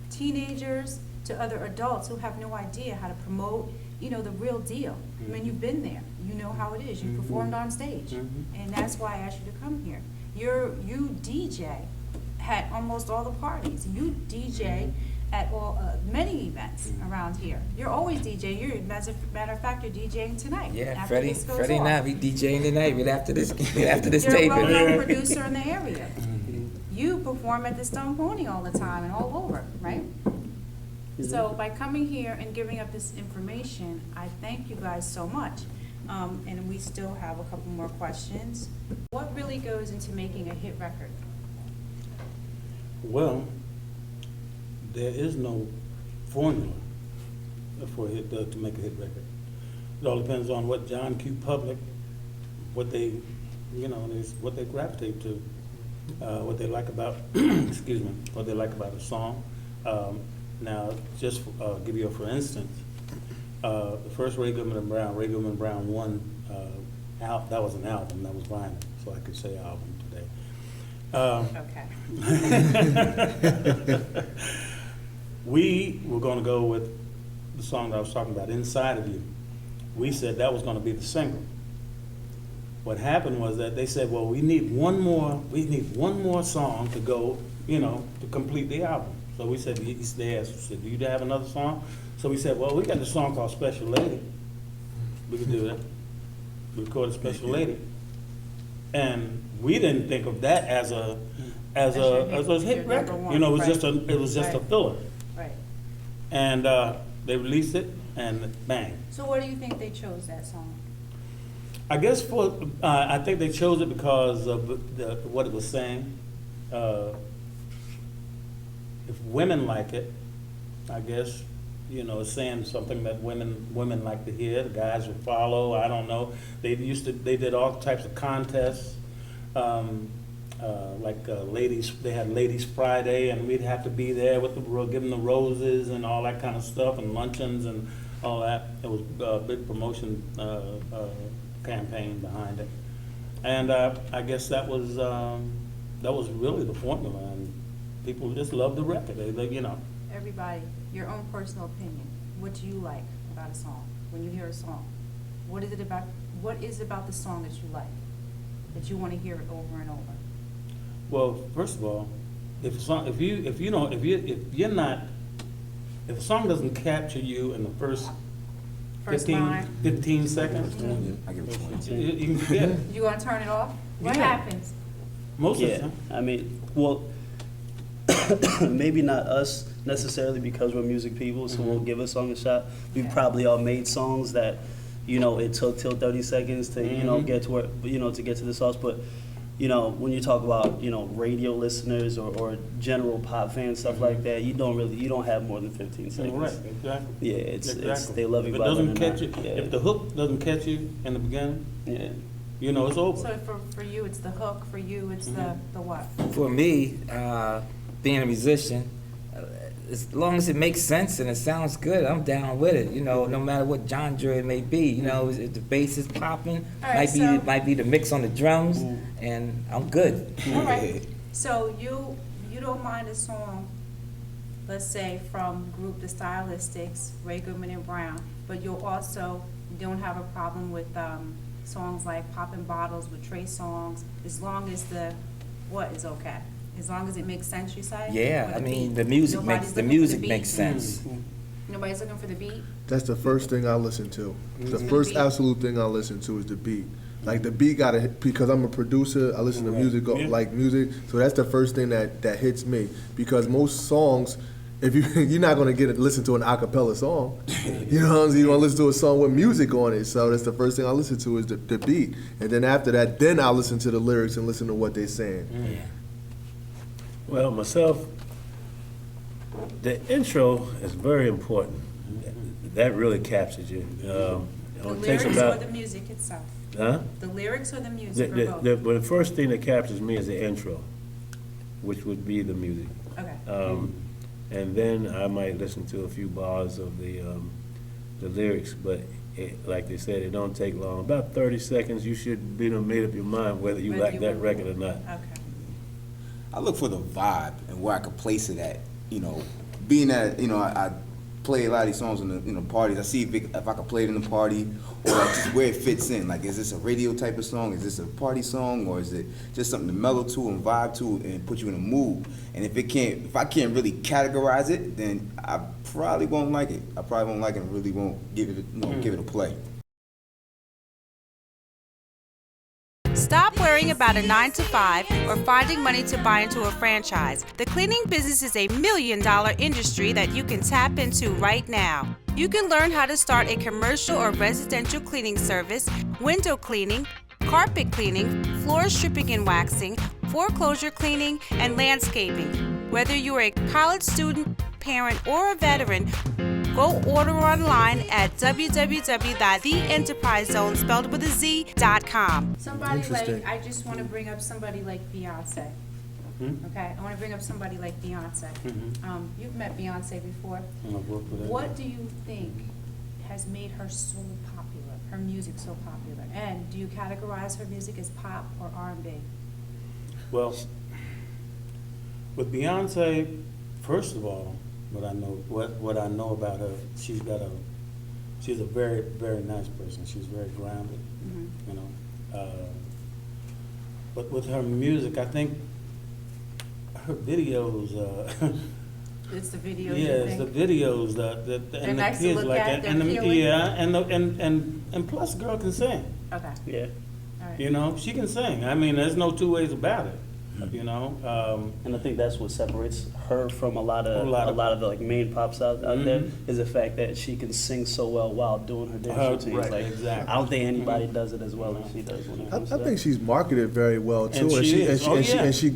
teenagers, to other adults who have no idea how to promote, you know, the real deal. I mean, you've been there. You know how it is. You performed on stage. And that's why I asked you to come here. You DJ at almost all the parties. You DJ at many events around here. You're always DJing. As a matter of fact, you're DJing tonight. Yeah, after Freddie, this goes Freddie and off. I, we DJing tonight, right after this, You're a taping. well-known producer in the area. You perform at the Stone Pony all the time and all over, right? So by coming here and giving up this information, I thank you guys so much. And we still have a couple more questions. What really goes into making a hit record? Well, there is no formula for to make a hit record. It all depends on what John Q. Public, what they, you know, what they gravitate to, what they like about, excuse me, what they like about a song. Now, just give you for instance, the first Ray Goodman and Brown won, that was an album, that was vinyl, so I could say album today. Okay. We were gonna go with the song that I was talking about, Inside of You. We said that was gonna be the single. What happened was that they said, well, we need one more song to go, you know, to complete the album. So we said, they asked, we said, do you have another song? So we said, well, we got this song called Special Lady. We could do that. We recorded Special Lady. And we didn't think of that as a your hit number record. one, You know, it was right. just a Right. filler. Right. And they released it, and bang. So what do you think they chose that song? I guess I think they chose it because of what it was saying. If women like it, I guess, you know, it's saying something that women like to hear. The guys would follow. I don't know. They did all types of contests, ladies. They had Ladies Friday, and we'd have to be there with give them the roses and all that kind of stuff, and luncheons and all that. It was a big promotion campaign behind it, and I guess that was really the formula, and people just loved the record. They you know. Everybody, your own personal opinion. What do you like about a song? When you hear a song, what is it about the song that you like, that you want to hear it over and over? Well, first of all, if a song doesn't capture you in the first First 15, line. 15 seconds, I give it 20. you can forget it. You gonna turn it off? What Yeah. happens? Most of the Yeah, time. I mean, well, maybe not us necessarily because we're music people, so we'll give a song a shot. We've Yeah. probably all made songs that, you know, it took till 30 seconds to, you know, get to where, you know, to get to the sauce. But, you know, when you talk about, you know, radio listeners or general pop fans, stuff like that, you don't have more than 15 seconds. Right, exactly. Yeah, it's Exactly. they love you If it by doesn't then or catch you, not. Yeah. if the hook doesn't catch you in the beginning, Yeah. you know it's over. So for you, it's the hook. For you, it's the what? For me, being a musician, as long as it makes sense and it sounds good, I'm down with it. You know, no matter what genre it may be. You know, if the bass is popping, All right, might be the mix on the drums, and I'm good. All right. So you don't mind a song, let's say from group The Stylistics, Ray Goodman and Brown, but you don't have a problem with songs like Poppin' Bottles with Trey Songz, as long as the what is okay. As long as it makes sense, you say? Yeah, Or I mean, beat? the music Nobody's makes, the looking for music beat? makes sense. Nobody's looking for the beat? That's the first thing I listen to. The Mhm. first Beat. absolute thing I listen to is the beat. Like the beat gotta hit, because I'm a producer, I listen to music, Yeah. like music, so that's the first thing that hits me. Because most songs, if you're not gonna listen to an a cappella song, you know what I'm saying? You're gonna listen to a song with music on it. So that's the first thing I listen to is the beat. And then after that, then I'll listen to the lyrics and listen to what they're saying. Yeah. Well, myself, the intro is very important. That really captures you. The It takes lyrics about, or the music itself? huh? The lyrics or the music or both? Well, the first thing that captures me is the intro, which would be the music. Okay. And then I might listen to a few bars of the lyrics, but like they said, it don't take long. About 30 seconds, you should be done made up your mind whether you Whether like you that will. record or not. Okay. I look for the vibe and where I could place it at. You know, being that I play a lot of these songs in the parties. I see if I could play it in the party or like just where it fits in. Like, is this a radio type of song? Is this a party song, or is it just something to mellow to and vibe to and put you in a mood? And if I can't really categorize it, then I probably won't like it. I probably won't like it and really won't give it a play. Stop worrying about a 9-to-5 or finding money to buy into a franchise. The cleaning business is a $1 million industry that you can tap into right now. You can learn how to start a commercial or residential cleaning service, window cleaning, carpet cleaning, floor stripping and waxing, foreclosure cleaning, and landscaping. Whether you're a college student, parent, or a veteran, go order online at www.theenterprisezone, spelled with a Z.com. Somebody Interesting. like, I just want to bring up somebody like Beyonce. Okay, I want to bring up somebody like Beyonce. You've met Beyonce before. I've worked with her. What do you think has made her so popular, her music so popular? And do you categorize her music as pop or R&B? Well, with Beyonce, first of all, what I know about her, she's a very, very nice person. She's very grounded, you know. But with her music, I think her videos, It's the video. yeah, it's the videos that and the nice to kids look like at, that, and they're appealing. and plus, the girl can sing. Okay, Yeah. all right. You know, she can sing. I mean, there's no two ways about it. You know, And I think that's what separates her from a lot of the like main pop stars out there is the fact that she can sing so well while doing her dance routines. right, Like, exactly. I don't think anybody does it as well as she does. When it I comes to think she's marketed very well too, And she is. Oh, yeah. she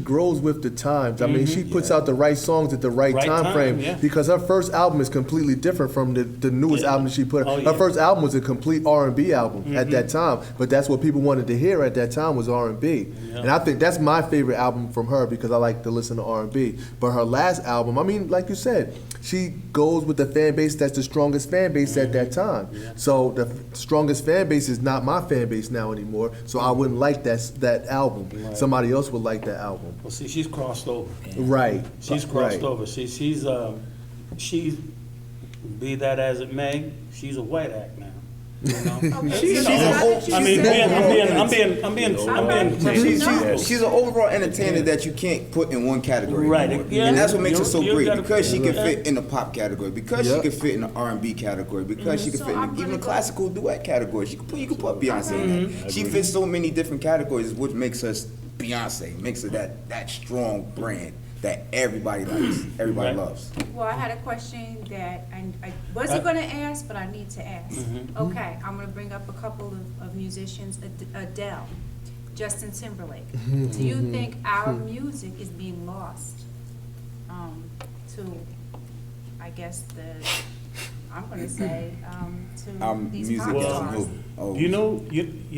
grows with the times. I mean, she puts out the right songs at the right Right time time, frame yeah. because her first album is completely different from the newest Yeah. album that she put. Oh, Her yeah. first album was a complete R&B album at that time, but that's what people wanted to hear at that time was R&B. Yeah. And I think that's my favorite album from her because I like to listen to R&B. But her last album, I mean, like you said, she goes with the fan base that's the strongest fan base at that time. Yeah. So the strongest fan base is not my fan base now anymore. So I wouldn't like that album. Right. Somebody else would like that album. well, see, she's crossed over. Right. She's crossed Right. over. She's be that as it may, she's a white act now. You know? Okay, She's so a that's whole- not what you I mean, said. I'm being She's an overall entertainer that you can't put in one category Right, anymore. yeah. And that's what makes her so You great gotta- because she can yeah. fit in the pop category, because Yeah. she can fit in the R&B category, because she can So fit I'm in even gonna the go- classical duet category. You can put Beyonce in that. She fits so many different categories, which makes her Beyonce, makes her that strong brand that everybody likes, everybody Right. loves. Well, I had a question that I wasn't going to ask, but I need to ask. Okay, I'm going to bring up a couple of musicians. Adele, Justin Timberlake. Do you think our music is being lost to, I guess, I'm going to say, to these Music pop is stars? who? Oh, You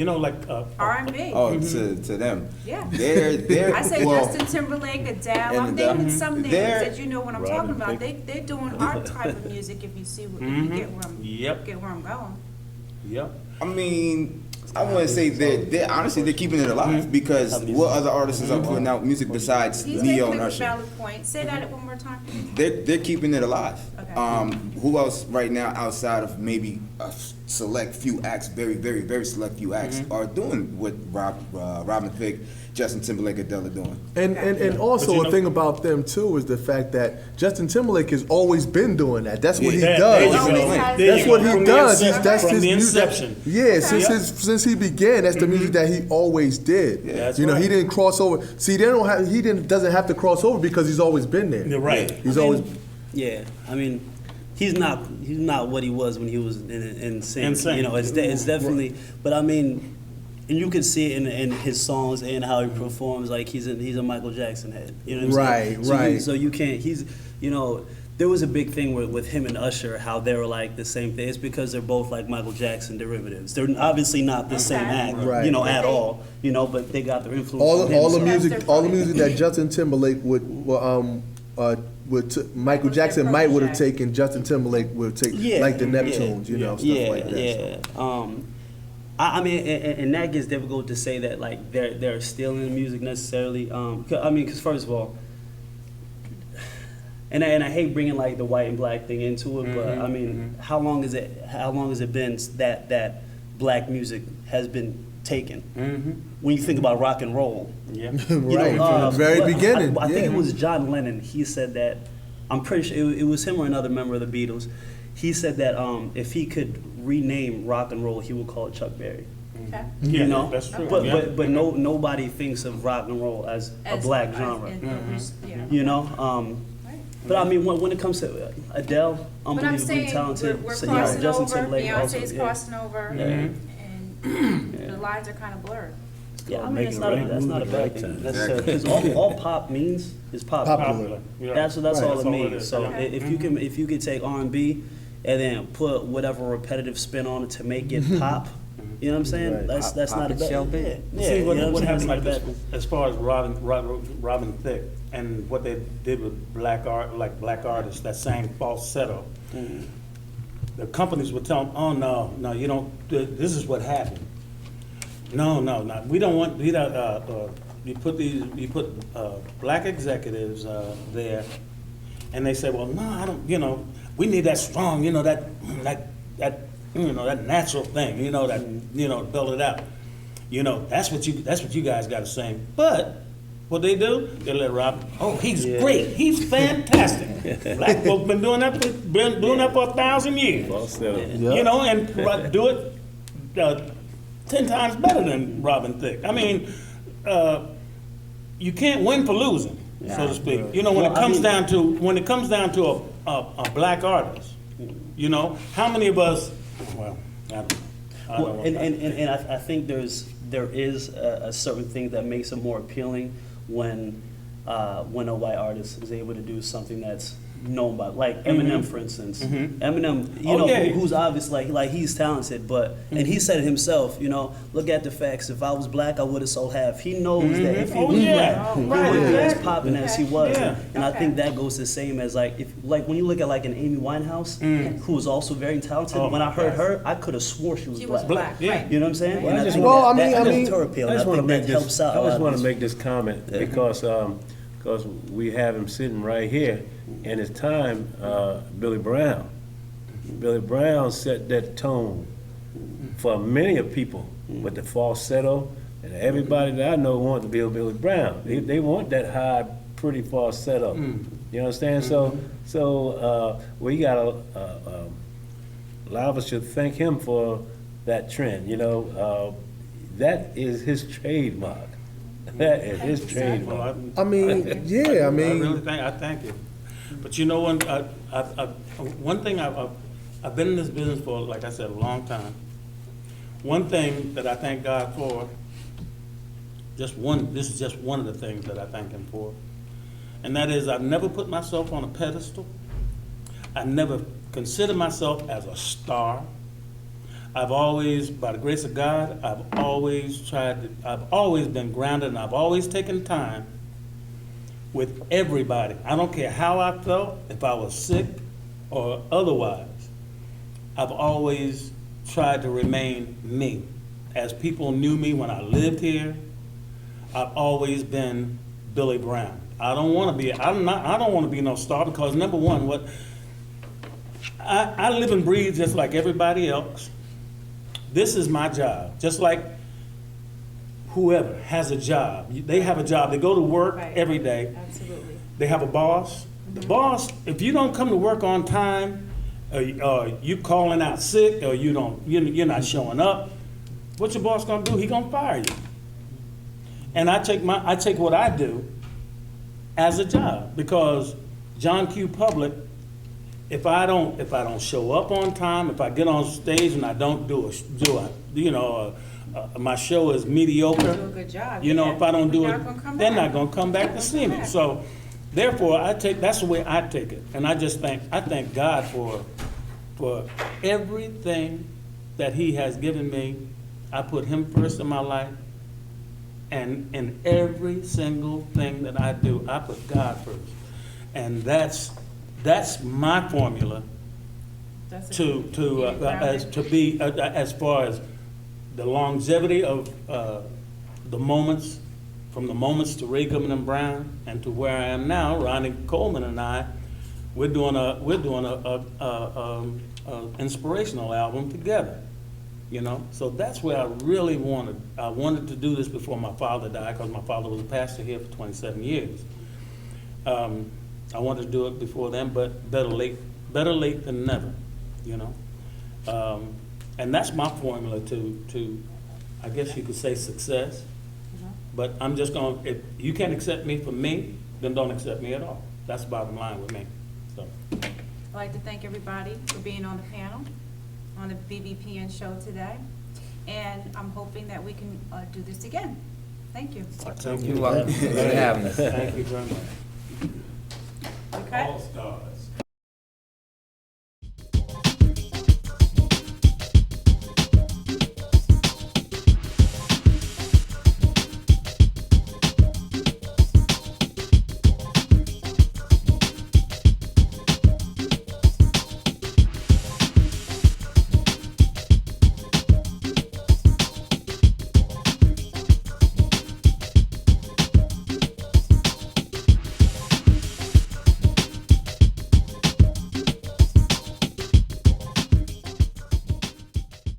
know, like R&B. Oh, to them. Yeah. They're I say well, Justin Timberlake, Adele. And I'm Adele. naming some names They're- that you know what I'm talking about. They're doing our type of music. If you see, if you get where I'm Yep. get where I'm going. Yep. I mean, I want to say they're honestly they're keeping it alive because what other artists are putting out music besides He's Neo making and a Usher? valid point. Say that one more time. They're keeping it alive. Okay. Who else right now outside of maybe a select few acts, very, very, very select few acts, are doing what Robin Thicke, Justin Timberlake, Adele are doing? And also But you a know- thing about them too is the fact that Justin Timberlake has always been doing that. That's what he There does. you go. Always has There That's you what go. he From the does. inception- That's from his the music. inception. Yeah, since he began, that's the music that he always did. That's you know, right. he didn't cross over. See, doesn't have to cross over because he's always been there. You're right. He's always. Yeah, I mean, he's not what he was when he was in Sing. Insane. You know, it's definitely. But I mean, and you can see it in his songs and how he performs. Like he's a Michael Jackson head. You know what I'm saying? Right. So you can't. There was a big thing with him and Usher, how they were like the same thing. It's because they're both like Michael Jackson derivatives. They're obviously not the same act, Right. at all. But they got their influence. all from him, the so- music, all the music that Justin Timberlake Michael Jackson might would have taken. Justin Timberlake would take like the Neptunes, stuff like that. Yeah. I mean, and that gets difficult to say that like they're stealing the music necessarily. Because first of all, and I hate bringing like the white and black thing into it, but I mean, how long has it been that black music has been taken? When you think about rock and roll, Yeah. Right, from the very beginning. I think it yeah. was John Lennon. He said that, I'm pretty sure it was him or another member of the Beatles. He said that if he could rename rock and roll, he would call it Chuck Berry. Okay. Yeah, that's true. But Yeah. but nobody thinks of rock and roll as a black genre. Yeah. But I mean, when it comes to Adele, But I'm unbelievably saying talented. we're So, crossing Justin over. Timberlake also, Beyonce's yeah. crossing over, and the lines are kind of blurred. Yeah, I mean, Making that's the right not a move bad at the thing right necessarily, because all pop means is popular. Popular. Yeah. That's Right. all That's it all it means. is, So yeah. if you could take R&B and then put whatever repetitive spin on it to make it pop, you know what I'm saying? Right. That's Pop not a it, bad shall be. thing. See, what I'm saying? happens like That's this, not a bad thing. as far as Robin Thicke and what they did with black artists, that sang falsetto. The companies would tell them, "Oh no, you don't. This is what happened. No, we don't want. You put black executives there, and they say, well, no, I don't. We need that strong. That natural thing. That build it out. That's what you guys got to sing. But what they do, they let Rob. Oh, he's great. He's fantastic. Black folks been doing that for 1,000 years. Falsetto. And do it 10 times better than Robin Thicke. I mean, you can't win for losing, so to speak. When it comes down to a black artist, how many of us? Well, I don't know. Well, and I think there is a certain thing that makes it more appealing when a white artist is able to do something that's known by, like Eminem, for instance. Eminem, who's obviously like he's talented, but and he said it himself. Look at the facts. If I was black, I would have sold half. He knows that if he was black, he wouldn't be as popping as he was. Yeah. And I think that goes the same as like when you look at like an Amy Winehouse, who was also very talented. Oh, when I my heard God. her, I could have swore she was She was black. black, Yeah. right? You know what I'm saying? Well, And I I just think want- that's her appeal. I And I just want to think make that this. helps out. I a just lot want of to make this comment because we have him sitting right here, and it's time. Billy Brown. Billy Brown set that tone for many of people with the falsetto, and everybody that I know want to be a Billy Brown. They want that high, pretty falsetto. You understand? So we gotta a lot of us should thank him for that trend. That is his trademark. That is his trademark. Well, I mean, yeah, I mean, I thank you. But one thing I've been in this business for, like I said, a long time. One thing that I thank God for, this is just one of the things that I thank Him for, and that is I've never put myself on a pedestal. I never considered myself as a star. I've always, by the grace of God, I've always been grounded, and I've always taken time with everybody. I don't care how I felt, if I was sick or otherwise. I've always tried to remain me. As people knew me when I lived here, I've always been Billy Brown. I don't want to be no star because number one, I live and breathe just like everybody else. This is my job, just like whoever has a job. They have a job. They go to work Right. every day. Absolutely. They have a boss. The boss, if you don't come to work on time, or you calling out sick, or you're not showing up, what's your boss gonna do? He gonna fire you. And I take what I do as a job, because John Q. Public, if I don't show up on time, if I get on stage and I don't my show is mediocre. Do a good job. You know, yeah. if I don't do They're it, not gonna come they're back. not gonna come back to see me. back. So, therefore, that's the way I take it. And I thank God for everything that He has given me. I put Him first in my life. And in every single thing that I do, I put God first. And that's my formula That's a- to being grounded. to be as far as the longevity of the moments, from the moments to Ray Goodman and Brown, and to where I am now. Ronnie Coleman and I, we're doing a inspirational album together. You know, so that's where I really wanted. I wanted to do this before my father died, because my father was a pastor here for 27 years. I wanted to do it before then, but better late than never. You know, and that's my formula to, I guess you could say, success. But I'm just going. If you can't accept me for me, then don't accept me at all. That's the bottom line with me. So. I'd like to thank everybody for being on the panel, on the BBPN show today. And I'm hoping that we can do this again. Thank you. You're welcome. Thanks for having us. Thank you very much. Okay? All stars.